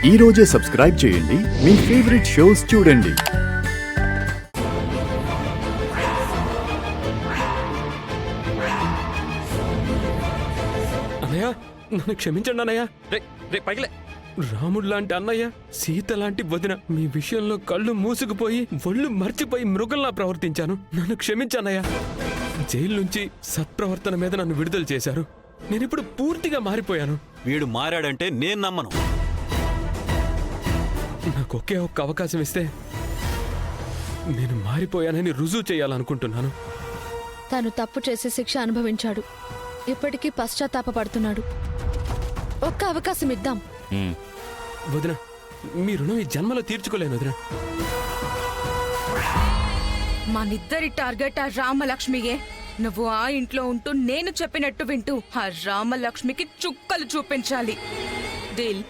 ఈ రోజే సబ్స్క్రైబ్ చేయండి, మీ ఫేవరెట్ షోస్ చూడండి. అన్నయ్య, నన్ను క్షమించండి అన్నయ్య. రే పైకిలే. రాముడు లాంటి అన్నయ్య, సీత లాంటి వదిన, మీ విషయంలో కళ్ళు మూసుకుపోయి ఒళ్ళు మర్చిపోయి మృగంలా ప్రవర్తించాను. నన్ను క్షమించన్నయ్య. జైలు నుంచి సత్ప్రవర్తన మీద నన్ను విడుదల చేశారు. నేనిప్పుడు పూర్తిగా మారిపోయాను. వీడు మారాడంటే నేను నమ్మను. నాకు ఒకే ఒక్క అవకాశం ఇస్తే నేను మారిపోయానని రుజువు చేయాలనుకుంటున్నాను. తను తప్పు చేసి శిక్ష అనుభవించాడు. ఇప్పటికీ పశ్చాత్తాపడుతున్నాడు. ఒక్క అవకాశం ఇద్దాం. వదిన, మీ రుణం ఈ జన్మలో తీర్చుకోలేను వదిన. మనిద్దరి టార్గెట్ ఆ రామలక్ష్మియే. నువ్వు ఆ ఇంట్లో ఉంటూ నేను చెప్పినట్టు వింటూ ఆ రామలక్ష్మికి చుక్కలు చూపించాలి. డీల్.